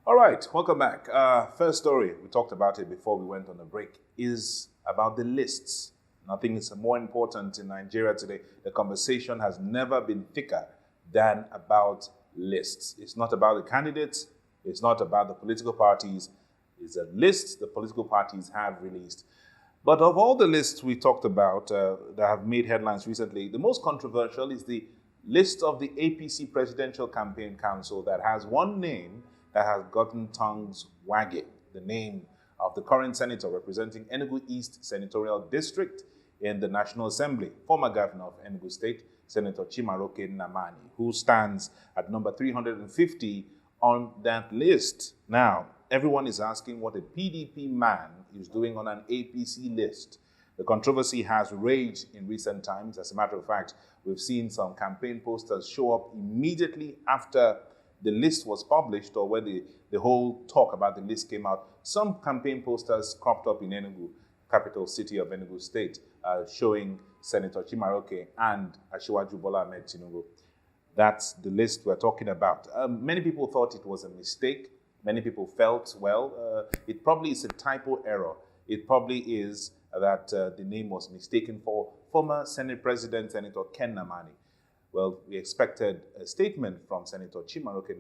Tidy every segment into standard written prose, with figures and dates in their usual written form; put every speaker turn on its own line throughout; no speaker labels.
All right, welcome back. First story, we talked about it before we went on a break, is about the lists. Nothing is more important in Nigeria today. The conversation has never been thicker than about lists. It's not about the candidates. It's not about the political parties. It's a list the political parties have released. But of all the lists we talked about that have made headlines recently, the most controversial is the list of the APC Presidential Campaign Council that has one name that has gotten tongues wagging, the name of the current senator representing Enugu East Senatorial District in the National Assembly, former governor of Enugu State, Senator Chimaroke'S, who stands at number 350 on that list. Now, everyone is asking what a PDP man is doing on an APC list. The controversy has raged in recent times. As a matter of fact, we've seen some campaign posters show up immediately after the list was published or when the whole talk about the list came out. Some campaign posters cropped up in Enugu, capital city of Enugu State, showing Senator Chimaroke and Asiwaju Bola Ahmed Tinubu. That's the list we're talking about. Many people thought it was a mistake. Many people felt, well, it probably is a typo error. It probably is that the name was mistaken for former Senate President, Senator Ken Namani. Well, we expected a statement from Senator Chimaroke'S.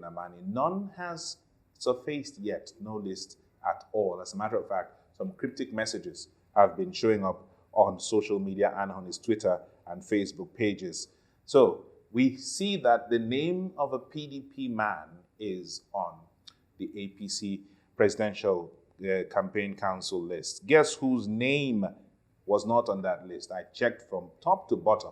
None has surfaced yet, no list at all. As a matter of fact, some cryptic messages have been showing up on social media and on his Twitter and Facebook pages. So we see that the name of a PDP man is on the APC Presidential Campaign Council list. Guess whose name was not on that list? I checked from top to bottom.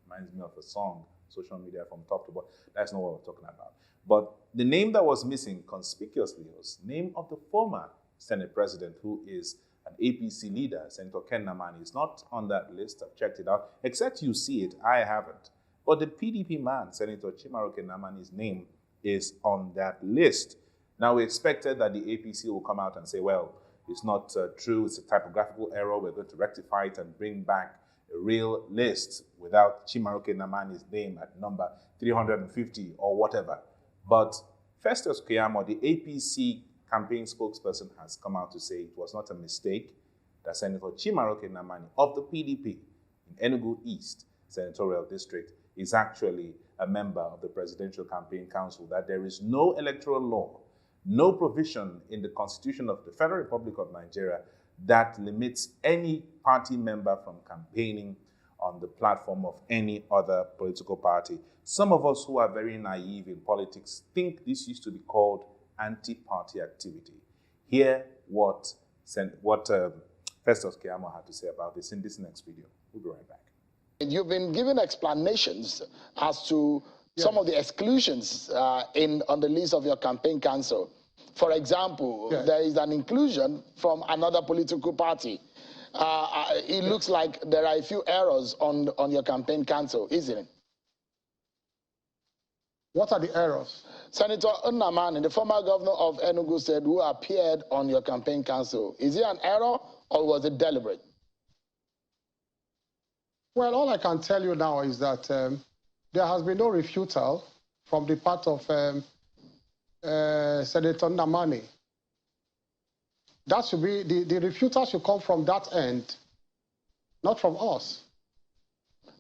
Reminds me of a song, social media from top to bottom. That's not what we're talking about. But the name that was missing conspicuously was the name of the former Senate President, who is an APC leader, Senator Ken Namani. Is not on that list. I've checked it out. Except you see it, I haven't. But the PDP man, Senator Chimaroke'S name is on that list. Now, we expected that the APC will come out and say, well, it's not true, it's a typographical error, we're going to rectify it and bring back a real list without Chimaroke'S name at number 350 or whatever. But Festus Keyamo, the APC campaign spokesperson, has come out to say it was not a mistake, that Senator Chimaroke'S of the PDP in Enugu East Senatorial District is actually a member of the Presidential Campaign Council, that there is no electoral law, no provision in the Constitution of the Federal Republic of Nigeria that limits any party member from campaigning on the platform of any other political party. Some of us who are very naive in politics think this used to be called anti-party activity. Hear what Festus Keyamo had to say about this in this next video. We'll be right back.
You've been given explanations as to some of the exclusions on the list of your campaign council. For example, there is an inclusion from another political party. It looks like there are a few errors on your campaign council, isn't it?
What are the errors?
Senator Nnamani, the former governor of Enugu State, who appeared on your campaign council, is it an error or was it deliberate?
Well, all I can tell you now is that there has been no refutal from the part of Senator Nnamani. That should be, the refutal should come from that end, not from us.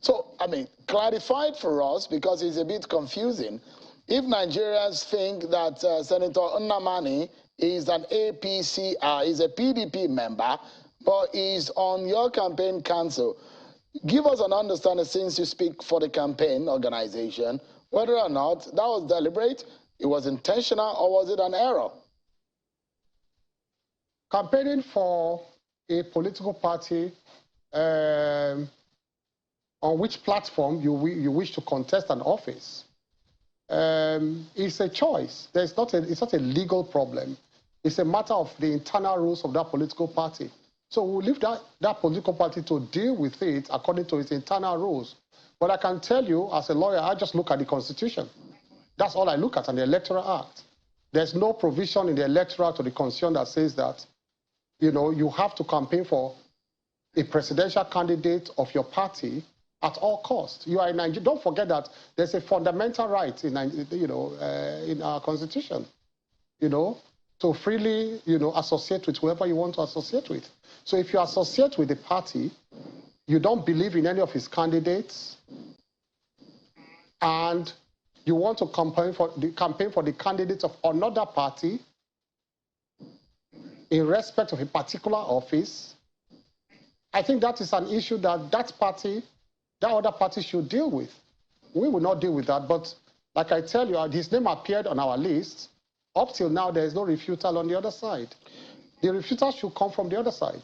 So, I mean, clarify it for us, because it's a bit confusing. If Nigerians think that Senator Nnamani is an APC, is a PDP member, but is on your campaign council, give us an understanding, since you speak for the campaign organization, whether or not that was deliberate, it was intentional, or was it an error?
Campaigning for a political party on which platform you wish to contest an office is a choice. It's not a legal problem. It's a matter of the internal rules of that political party. So we'll leave that political party to deal with it according to its internal rules. But I can tell you, as a lawyer, I just look at the Constitution. That's all I look at, and the Electoral Act. There's no provision in the Electoral to the Constitution that says that, you have to campaign for a presidential candidate of your party at all costs. You are in Nigeria. Don't forget that there's a fundamental right in our Constitution. to freely, associate with whoever you want to associate with. So if you associate with the party, you don't believe in any of his candidates, and you want to campaign for the candidates of another party in respect of a particular office, I think that is an issue that that other party should deal with. We will not deal with that, but like I tell you, his name appeared on our list. Up till now, there is no refutal on the other side. The refutal should come from the other side.